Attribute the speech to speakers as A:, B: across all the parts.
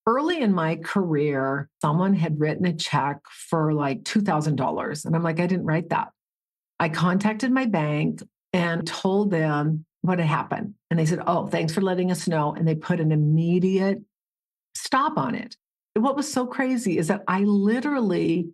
A: Early in my career, someone had written a check for like $2,000. And I'm like, I didn't write that. I contacted my bank and told them what had happened. And they said, oh, thanks for letting us know. And they put an immediate stop on it. And what was so crazy is that I literally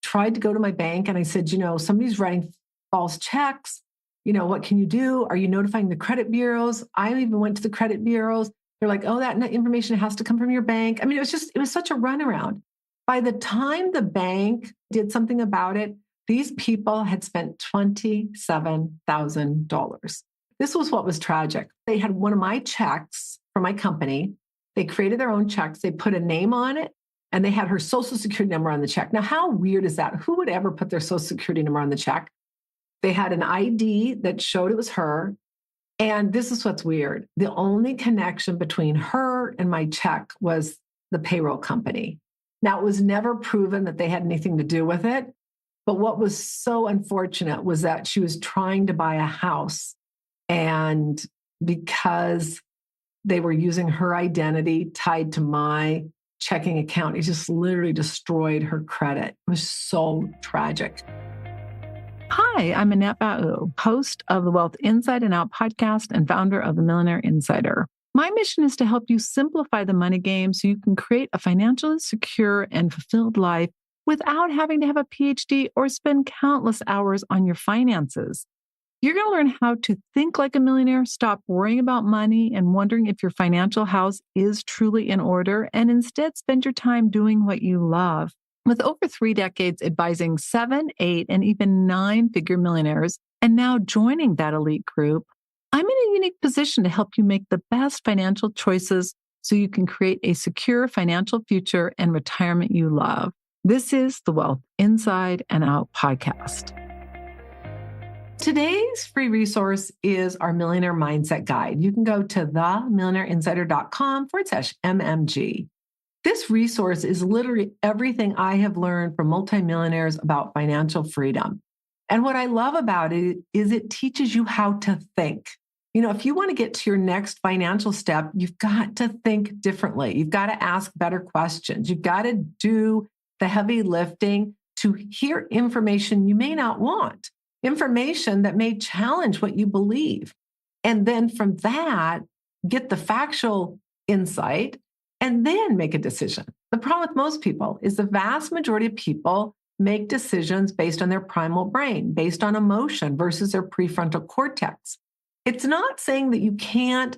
A: tried to go to my bank and I said, somebody's writing false checks. What can you do? Are you notifying the credit bureaus? I even went to the credit bureaus. They're like, oh, that information has to come from your bank. I mean, it was such a runaround. By the time the bank did something about it, these people had spent $27,000. This was what was tragic. They had one of my checks from my company. They created their own checks. They put a name on it and they had her social security number on the check. Now, how weird is that? Who would ever put their social security number on the check? They had an ID that showed it was her. And this is what's weird. The only connection between her and my check was the payroll company. Now, it was never proven that they had anything to do with it. But what was so unfortunate was that she was trying to buy a house. And because they were using her identity tied to my checking account, it just literally destroyed her credit. It was so tragic.
B: Hi, I'm Annette Ba'u, host of the Wealth Inside and Out podcast and founder of the Millionaire Insider. My mission is to help you simplify the money game so you can create a financially secure and fulfilled life without having to have a PhD or spend countless hours on your finances. You're going to learn how to think like a millionaire, stop worrying about money and wondering if your financial house is truly in order, and instead spend your time doing what you love. With over 3 decades advising 7, 8, and even 9-figure millionaires, and now joining that elite group, I'm in a unique position to help you make the best financial choices so you can create a secure financial future and retirement you love. This is the Wealth Inside and Out podcast.
A: Today's free resource is our Millionaire Mindset Guide. You can go to themillionaireinsider.com/MMG. This resource is literally everything I have learned from multimillionaires about financial freedom. And what I love about it is it teaches you how to think. If you want to get to your next financial step, you've got to think differently. You've got to ask better questions. You've got to do the heavy lifting to hear information you may not want, information that may challenge what you believe. And then from that, get the factual insight and then make a decision. The problem with most people is the vast majority of people make decisions based on their primal brain, based on emotion versus their prefrontal cortex. It's not saying that you can't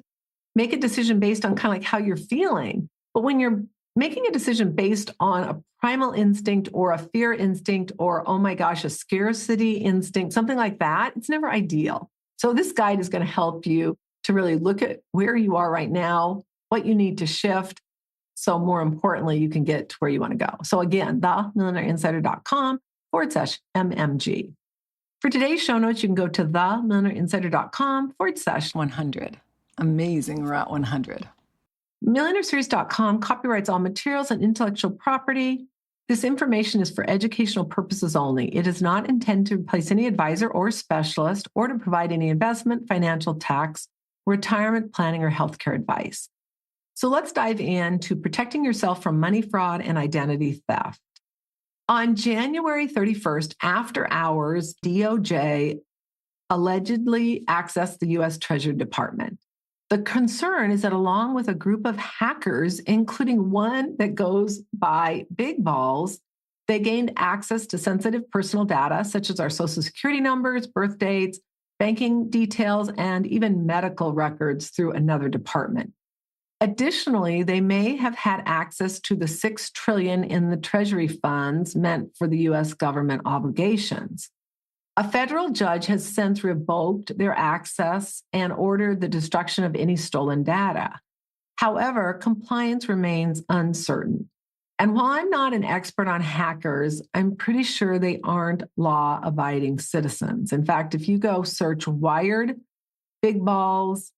A: make a decision based on kind of like how you're feeling, but when you're making a decision based on a primal instinct or a fear instinct or, oh my gosh, a scarcity instinct, something like that, it's never ideal. So this guide is going to help you to really look at where you are right now, what you need to shift. So more importantly, you can get to where you want to go. So again, themillionaireinsider.com/MMG. For today's show notes, you can go to themillionaireinsider.com/100. Amazing, we're at 100. MillionaireSeries.com copyrights all materials and intellectual property. This information is for educational purposes only. It is not intended to replace any advisor or specialist or to provide any investment, financial, tax, retirement planning, or healthcare advice. So let's dive into protecting yourself from money fraud and identity theft. On January 31st, after hours, DOJ allegedly accessed the U.S. Treasury Department. The concern is that along with a group of hackers, including one that goes by Big Balls, they gained access to sensitive personal data, such as our social security numbers, birth dates, banking details, and even medical records through another department. Additionally, they may have had access to the $6 trillion in the Treasury funds meant for the U.S. government obligations. A federal judge has since revoked their access and ordered the destruction of any stolen data. However, compliance remains uncertain. And while I'm not an expert on hackers, I'm pretty sure they aren't law-abiding citizens. In fact, if you go search Wired, Big Balls,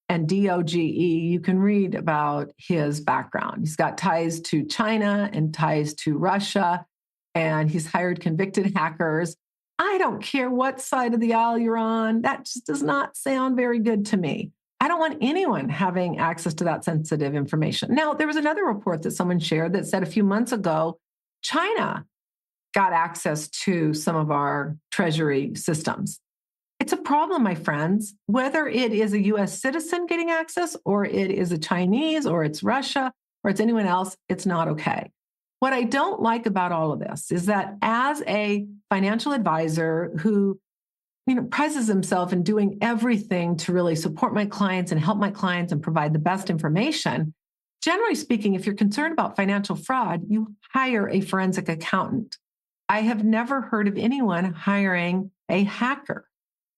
A: and DOGE, you can read about his background. He's got ties to China and ties to Russia, and he's hired convicted hackers. I don't care what side of the aisle you're on. That just does not sound very good to me. I don't want anyone having access to that sensitive information. Now, there was another report that someone shared that said a few months ago, China got access to some of our Treasury systems. It's a problem, my friends, whether it is a US citizen getting access or it is a Chinese or it's Russia or it's anyone else, it's not okay. What I don't like about all of this is that as a financial advisor who prizes himself in doing everything to really support my clients and help my clients and provide the best information, generally speaking, if you're concerned about financial fraud, you hire a forensic accountant. I have never heard of anyone hiring a hacker.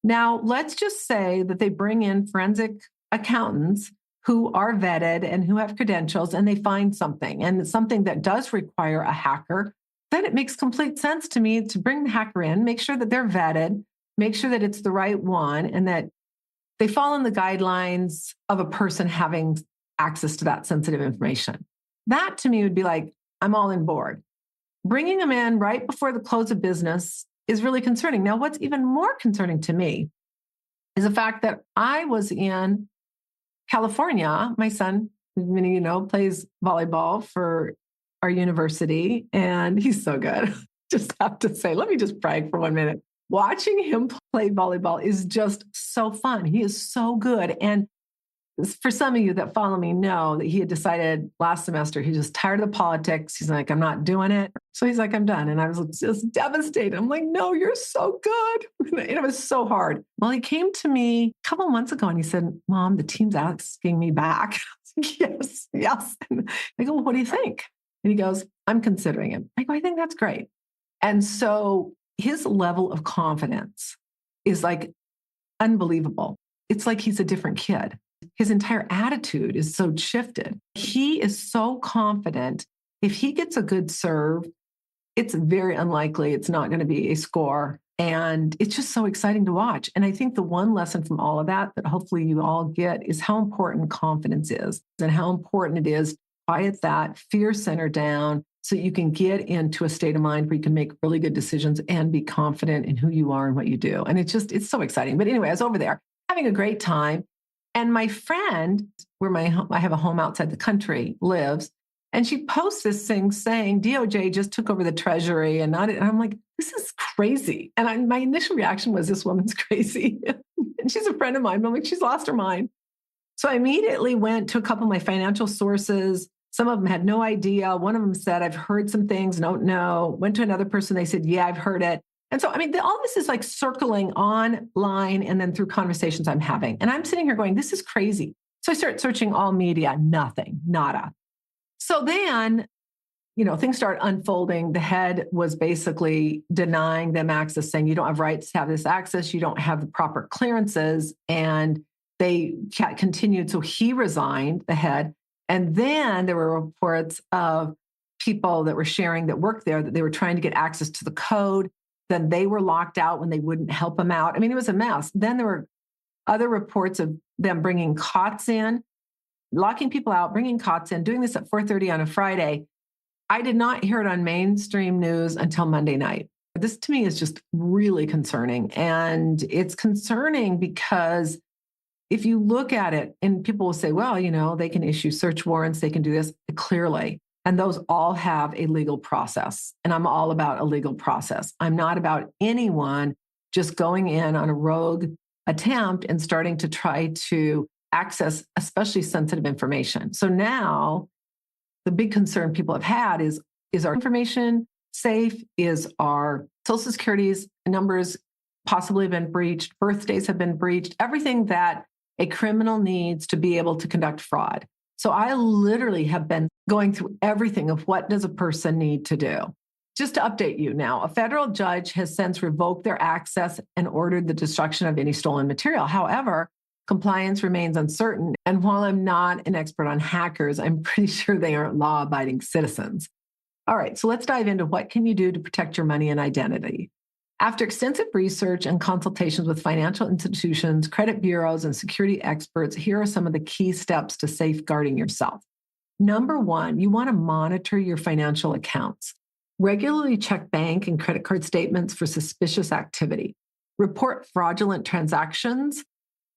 A: Now, let's just say that they bring in forensic accountants who are vetted and who have credentials and they find something and it's something that does require a hacker. Then it makes complete sense to me to bring the hacker in, make sure that they're vetted, make sure that it's the right one and that they fall in the guidelines of a person having access to that sensitive information. That to me would be like, I'm all on board. Bringing them in right before the close of business is really concerning. Now, what's even more concerning to me is the fact that I was in California. My son, many you know, plays volleyball for our university, and he's so good. Just have to say, let me just brag for 1 minute. Watching him play volleyball is just so fun. He is so good. And for some of you that follow me know that he had decided last semester, he's just tired of the politics. He's like, I'm not doing it. So he's like, I'm done. And I was just devastated. I'm like, no, you're so good. And it was so hard. Well, he came to me a couple of months ago and he said, Mom, the team's asking me back. Yes, yes. And I go, well, what do you think? And he goes, I'm considering it. I go, I think that's great. And so his level of confidence is like unbelievable. It's like he's a different kid. His entire attitude is so shifted. He is so confident. If he gets a good serve, it's very unlikely it's not going to be a score. And it's just so exciting to watch. And I think the one lesson from all of that hopefully you all get is how important confidence is and how important it is to quiet that fear center down so you can get into a state of mind where you can make really good decisions and be confident in who you are and what you do. And it's so exciting. But anyway, I was over there having a great time. And my friend, where I have a home outside the country, lives, and she posts this thing saying DOJ just took over the Treasury and I'm like, this is crazy. And my initial reaction was, this woman's crazy. And she's a friend of mine. I'm like, she's lost her mind. So I immediately went to a couple of my financial sources. Some of them had no idea. One of them said, I've heard some things, don't know. Went to another person. They said, yeah, I've heard it. And so, all this is like circling online and then through conversations I'm having. And I'm sitting here going, this is crazy. So I start searching all media, nothing, nada. So then, things start unfolding. The head was basically denying them access, saying, you don't have rights to have this access. You don't have the proper clearances. And they continued. So he resigned, the head. And then there were reports of people that were sharing that worked there, that they were trying to get access to the code. Then they were locked out when they wouldn't help them out. It was a mess. Then there were other reports of them bringing cots in, locking people out, bringing cots in, doing this at 4:30 on a Friday. I did not hear it on mainstream news until Monday night. This to me is just really concerning. And it's concerning because if you look at it and people will say, well, they can issue search warrants, they can do this clearly. And those all have a legal process. And I'm all about a legal process. I'm not about anyone just going in on a rogue attempt and starting to try to access especially sensitive information. So now the big concern people have had is our information safe? Is our Social Security's numbers possibly been breached? Birthdays have been breached? Everything that a criminal needs to be able to conduct fraud. So I literally have been going through everything of what does a person need to do. Just to update you now, a federal judge has since revoked their access and ordered the destruction of any stolen material. However, compliance remains uncertain. And while I'm not an expert on hackers, I'm pretty sure they aren't law-abiding citizens. All right, so let's dive into what can you do to protect your money and identity. After extensive research and consultations with financial institutions, credit bureaus, and security experts, here are some of the key steps to safeguarding yourself. Number one, you want to monitor your financial accounts. Regularly check bank and credit card statements for suspicious activity. Report fraudulent transactions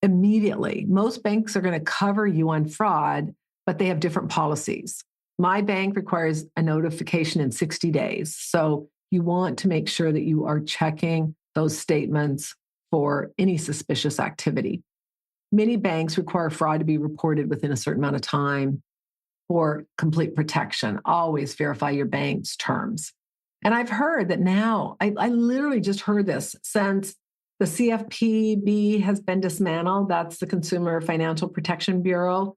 A: immediately. Most banks are going to cover you on fraud, but they have different policies. My bank requires a notification in 60 days. So you want to make sure that you are checking those statements for any suspicious activity. Many banks require fraud to be reported within a certain amount of time for complete protection. Always verify your bank's terms. And I've heard that now, I literally just heard this since the CFPB has been dismantled. That's the Consumer Financial Protection Bureau,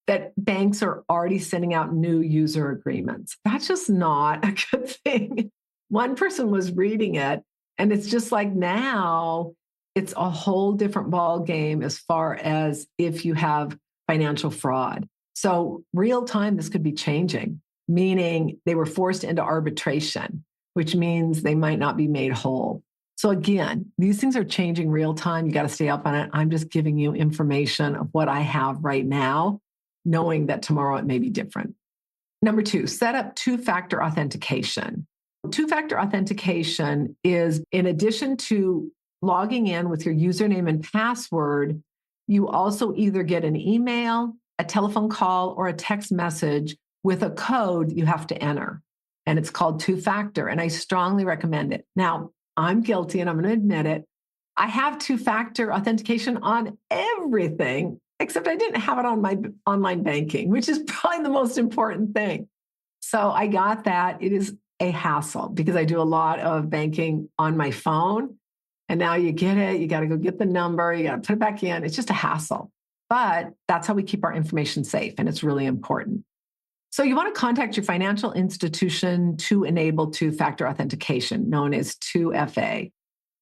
A: that banks are already sending out new user agreements. That's just not a good thing. One person was reading it, and it's just like now it's a whole different ball game as far as if you have financial fraud. So real time, this could be changing, meaning they were forced into arbitration, which means they might not be made whole. So again, these things are changing real time. You got to stay up on it. I'm just giving you information of what I have right now, knowing that tomorrow it may be different. Number 2, set up two-factor authentication. Two-factor authentication is, in addition to logging in with your username and password, you also either get an email, a telephone call, or a text message with a code you have to enter. And it's called two-factor. And I strongly recommend it. Now, I'm guilty and I'm going to admit it. I have two-factor authentication on everything, except I didn't have it on my online banking, which is probably the most important thing. So I got that. It is a hassle because I do a lot of banking on my phone. And now you get it. You got to go get the number. You got to put it back in. It's just a hassle. But that's how we keep our information safe. And it's really important. So you want to contact your financial institution to enable two-factor authentication, known as 2FA.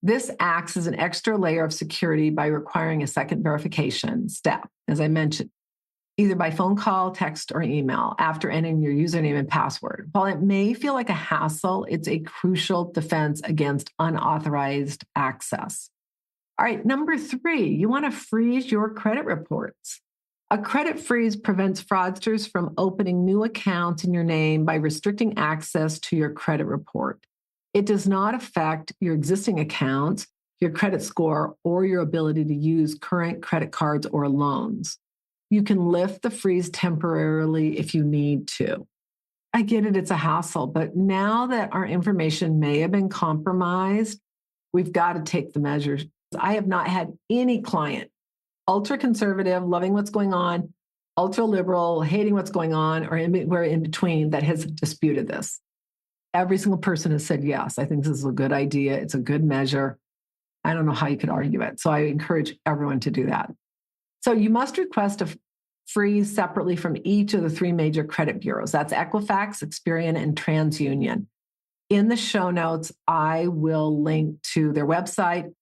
A: This acts as an extra layer of security by requiring a second verification step, as I mentioned, either by phone call, text, or email after entering your username and password. While it may feel like a hassle, it's a crucial defense against unauthorized access. All right, number 3, you want to freeze your credit reports. A credit freeze prevents fraudsters from opening new accounts in your name by restricting access to your credit report. It does not affect your existing accounts, your credit score, or your ability to use current credit cards or loans. You can lift the freeze temporarily if you need to. I get it, it's a hassle, but now that our information may have been compromised, we've got to take the measures. I have not had any client, ultra conservative, loving what's going on, ultra liberal, hating what's going on, or we're in between, that has disputed this. Every single person has said, yes, I think this is a good idea. It's a good measure. I don't know how you could argue it. So I encourage everyone to do that. So you must request a freeze separately from each of the 3 major credit bureaus. That's Equifax, Experian, and TransUnion. In the show notes, I will link to their website.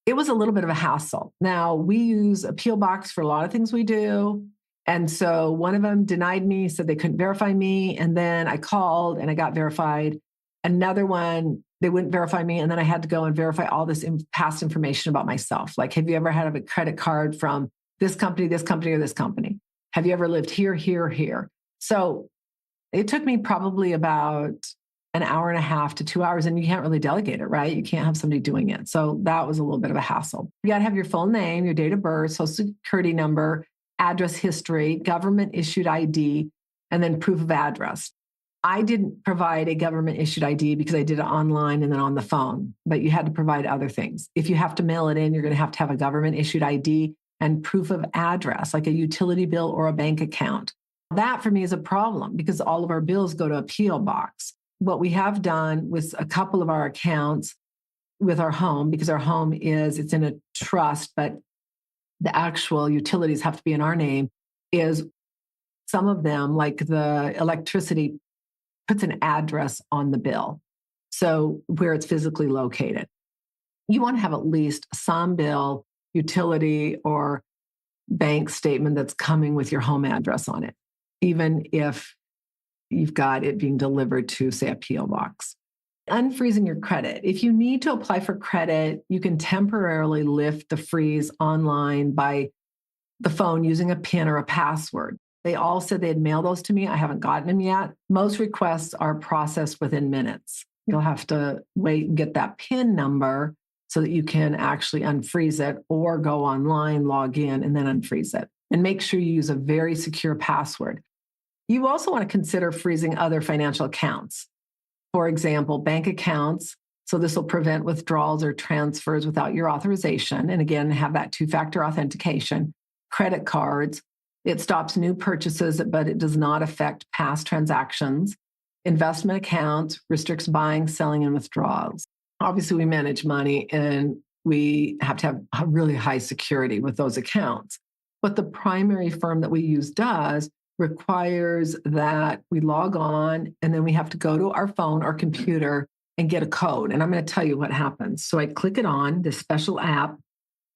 A: It was a little bit of a hassle. Now, we use Appeal Box for a lot of things we do. And so one of them denied me, said they couldn't verify me. And then I called and I got verified. Another one, they wouldn't verify me. And then I had to go and verify all this past information about myself. Like, have you ever had a credit card from this company, or this company? Have you ever lived here, here, here? So it took me probably about an hour and a half to 2 hours, and you can't really delegate it, right? You can't have somebody doing it. So that was a little bit of a hassle. You got to have your full name, your date of birth, social security number, address history, government issued ID, and then proof of address. I didn't provide a government issued ID because I did it online and then on the phone, but you had to provide other things. If you have to mail it in, you're going to have a government issued ID and proof of address, like a utility bill or a bank account. That for me is a problem because all of our bills go to a P.O. box. What we have done with a couple of our accounts with our home, because our home it's in a trust, but the actual utilities have to be in our name, is some of them, like the electricity, puts an address on the bill. So where it's physically located. You want to have at least some bill, utility, or bank statement that's coming with your home address on it, even if you've got it being delivered to, say, a P.O. box. Unfreezing your credit. If you need to apply for credit, you can temporarily lift the freeze online by the phone using a PIN or a password. They all said they'd mail those to me. I haven't gotten them yet. Most requests are processed within minutes. You'll have to wait and get that PIN number so that you can actually unfreeze it or go online, log in, and then unfreeze it. And make sure you use a very secure password. You also want to consider freezing other financial accounts. For example, bank accounts. So this will prevent withdrawals or transfers without your authorization. And again, have that two-factor authentication. Credit cards. It stops new purchases, but it does not affect past transactions. Investment accounts restricts buying, selling, and withdrawals. Obviously, we manage money and we have to have a really high security with those accounts. What the primary firm that we use does requires that we log on and then we have to go to our phone or computer and get a code. And I'm going to tell you what happens. So I click it on this special app.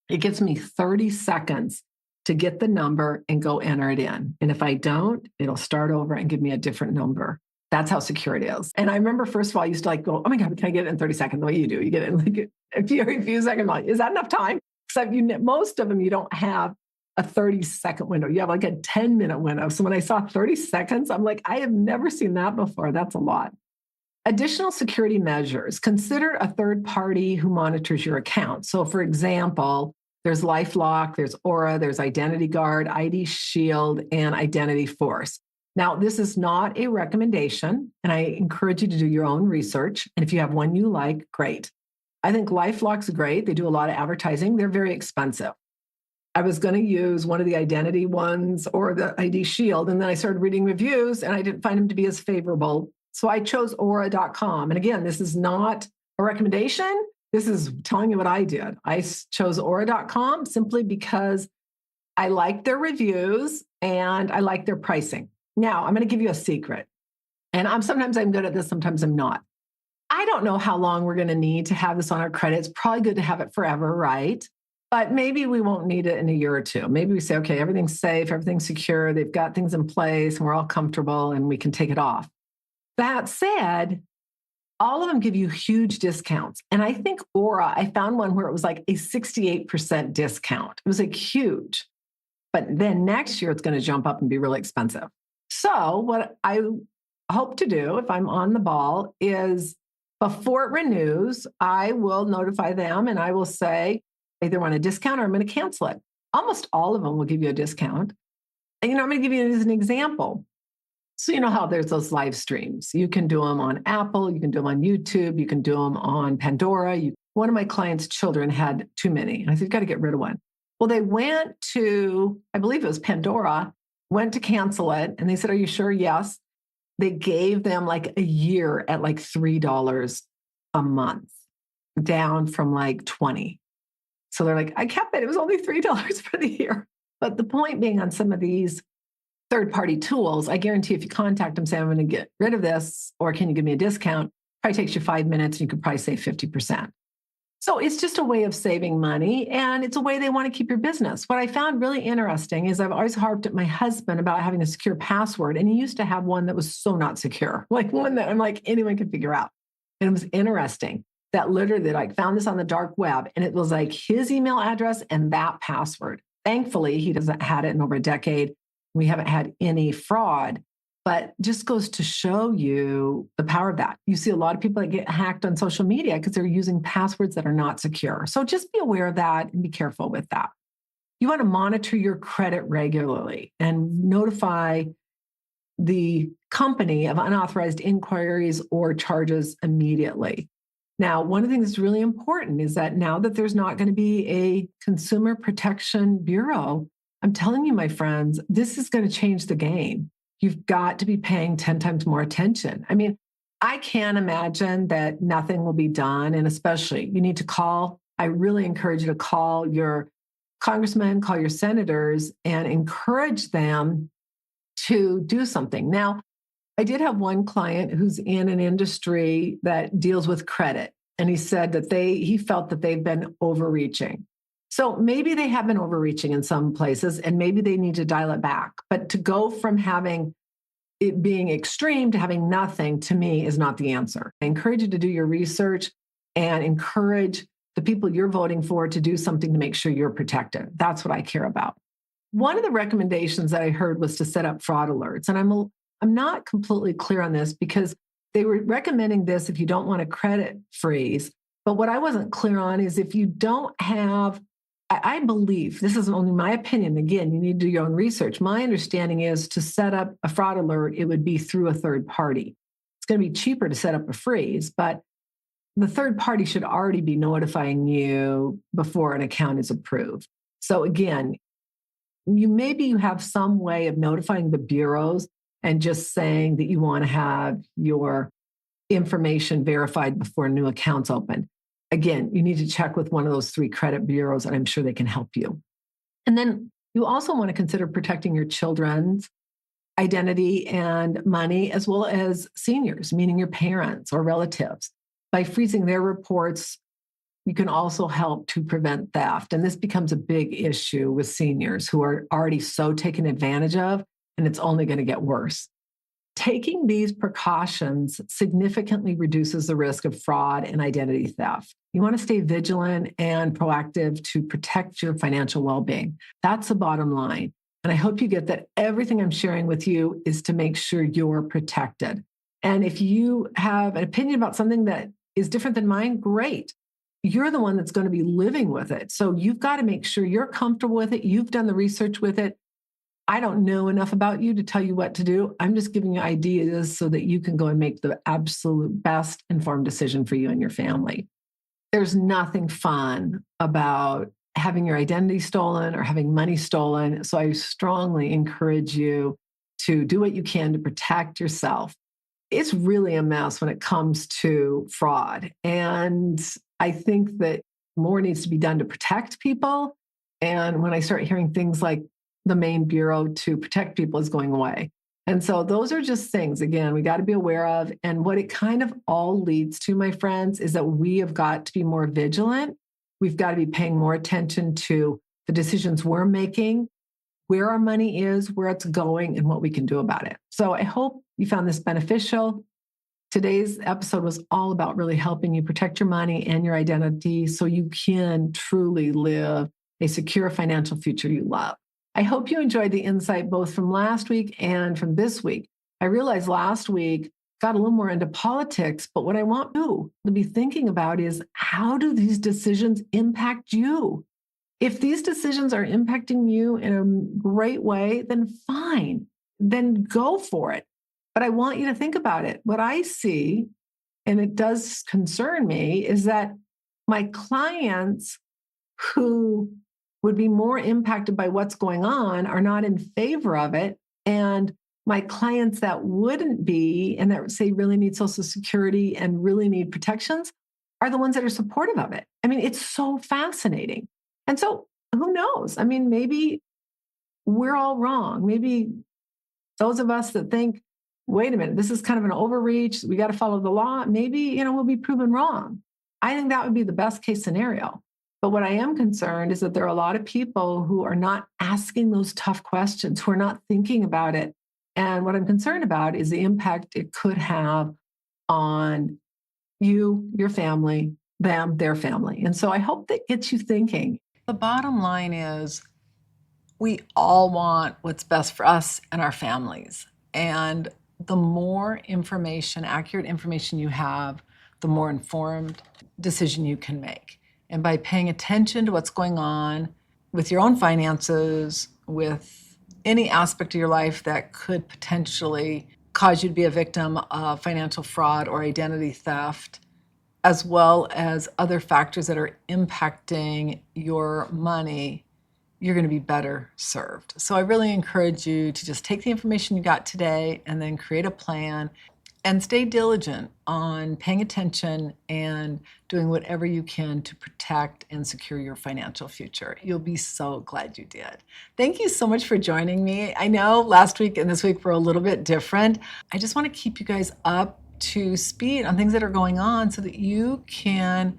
A: It gives me 30 seconds to get the number and go enter it in. And if I don't, it'll start over and give me a different number. That's how secure it is. And I remember, first of all, I used to like go, oh my God, can I get it in 30 seconds? The way you do, you get it in like a few seconds. Like, is that enough time? So most of them, you don't have a 30-second window. You have like a 10-minute window. So when I saw 30 seconds, I'm like, I have never seen that before. That's a lot. Additional security measures. Consider a third party who monitors your account. So for example, there's LifeLock, there's Aura, there's Identity Guard, ID Shield, and Identity Force. Now, this is not a recommendation, and I encourage you to do your own research. And if you have one you like, great. I think LifeLock's great. They do a lot of advertising. They're very expensive. I was going to use one of the identity ones or the ID Shield, and then I started reading reviews, and I didn't find them to be as favorable. So I chose Aura.com. And again, this is not a recommendation. This is telling you what I did. I chose Aura.com simply because I like their reviews and I like their pricing. Now, I'm going to give you a secret. And sometimes I'm good at this, sometimes I'm not. I don't know how long we're going to need to have this on our credit. It's probably good to have it forever, right? But maybe we won't need it in a year or two. Maybe we say, okay, everything's safe, everything's secure, they've got things in place, and we're all comfortable, and we can take it off. That said, all of them give you huge discounts. And I think Aura, I found one where it was like a 68% discount. It was like huge. But then next year, it's going to jump up and be really expensive. So what I hope to do, if I'm on the ball, is before it renews, I will notify them and I will say, either want a discount or I'm going to cancel it. Almost all of them will give you a discount. And, I'm going to give you as an example. So you know how there's those live streams. You can do them on Apple, you can do them on YouTube, you can do them on Pandora. One of my clients' children had too many. And I said, you've got to get rid of one. Well, they went to, I believe it was Pandora, went to cancel it. And they said, are you sure? Yes. They gave them like a year at like $3 a month, down from like 20. So they're like, I kept it. It was only $3 for the year. But the point being, on some of these third-party tools, I guarantee if you contact them, say, I'm going to get rid of this, or can you give me a discount? Probably takes you 5 minutes and you could probably save 50%. So it's just a way of saving money, and it's a way they want to keep your business. What I found really interesting is I've always harped at my husband about having a secure password, and he used to have one that was so not secure, like one that I'm like, anyone could figure out. And it was interesting that literally like found this on the dark web, and it was like his email address and that password. Thankfully, he doesn't had it in over a decade. We haven't had any fraud, but just goes to show you the power of that. You see a lot of people that get hacked on social media because they're using passwords that are not secure. So just be aware of that and be careful with that. You want to monitor your credit regularly and notify the company of unauthorized inquiries or charges immediately. Now, one of the things that's really important is that now that there's not going to be a Consumer Protection Bureau, I'm telling you, my friends, this is going to change the game. You've got to be paying 10 times more attention. I mean, I can't imagine that nothing will be done. And especially, you need to call. I really encourage you to call your congressmen, call your senators, and encourage them to do something. Now, I did have one client who's in an industry that deals with credit. And he said that he felt that they've been overreaching. So maybe they have been overreaching in some places, and maybe they need to dial it back. But to go from having it being extreme to having nothing, to me, is not the answer. I encourage you to do your research and encourage the people you're voting for to do something to make sure you're protected. That's what I care about. One of the recommendations that I heard was to set up fraud alerts. And I'm not completely clear on this because they were recommending this if you don't want a credit freeze. But what I wasn't clear on is if you don't have, I believe, this is only my opinion. Again, you need to do your own research. My understanding is to set up a fraud alert, it would be through a third party. It's going to be cheaper to set up a freeze, but the third party should already be notifying you before an account is approved. So again, you have some way of notifying the bureaus and just saying that you want to have your information verified before new accounts open. Again, you need to check with one of those 3 credit bureaus, and I'm sure they can help you. And then you also want to consider protecting your children's identity and money, as well as seniors, meaning your parents or relatives. By freezing their reports, you can also help to prevent theft. And this becomes a big issue with seniors who are already so taken advantage of, and it's only going to get worse. Taking these precautions significantly reduces the risk of fraud and identity theft. You want to stay vigilant and proactive to protect your financial well-being. That's the bottom line. And I hope you get that everything I'm sharing with you is to make sure you're protected. And if you have an opinion about something that is different than mine, great. You're the one that's going to be living with it. So you've got to make sure you're comfortable with it. You've done the research with it. I don't know enough about you to tell you what to do. I'm just giving you ideas so that you can go and make the absolute best informed decision for you and your family. There's nothing fun about having your identity stolen or having money stolen. So I strongly encourage you to do what you can to protect yourself. It's really a mess when it comes to fraud. And I think that more needs to be done to protect people. And when I start hearing things like the main bureau to protect people is going away. And so those are just things, again, we got to be aware of. And what it kind of all leads to, my friends, is that we have got to be more vigilant. We've got to be paying more attention to the decisions we're making, where our money is, where it's going, and what we can do about it. So I hope you found this beneficial. Today's episode was all about really helping you protect your money and your identity so you can truly live a secure financial future you love. I hope you enjoyed the insight both from last week and from this week. I realized last week got a little more into politics, but what I want you to be thinking about is how do these decisions impact you? If these decisions are impacting you in a great way, then fine, then go for it. But I want you to think about it. What I see, and it does concern me, is that my clients who would be more impacted by what's going on are not in favor of it. And my clients that wouldn't be, and that say really need Social Security and really need protections, are the ones that are supportive of it. I mean, it's so fascinating. And so who knows? I mean, maybe we're all wrong. Maybe those of us that think, wait a minute, this is kind of an overreach, we got to follow the law, maybe, we'll be proven wrong. I think that would be the best case scenario. But what I am concerned is that there are a lot of people who are not asking those tough questions, who are not thinking about it. And what I'm concerned about is the impact it could have on you, your family, them, their family. And so I hope that gets you thinking.
B: The bottom line is we all want what's best for us and our families. And the more information, accurate information you have, the more informed decision you can make. And by paying attention to what's going on with your own finances, with any aspect of your life that could potentially cause you to be a victim of financial fraud or identity theft, as well as other factors that are impacting your money, you're going to be better served. So I really encourage you to just take the information you got today and then create a plan and stay diligent on paying attention and doing whatever you can to protect and secure your financial future. You'll be so glad you did. Thank you so much for joining me. I know last week and this week were a little bit different. I just want to keep you guys up to speed on things that are going on so that you can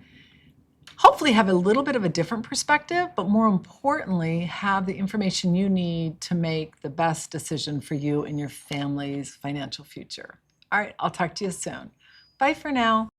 B: hopefully have a little bit of a different perspective, but more importantly, have the information you need to make the best decision for you and your family's financial future. All right, I'll talk to you soon. Bye for now.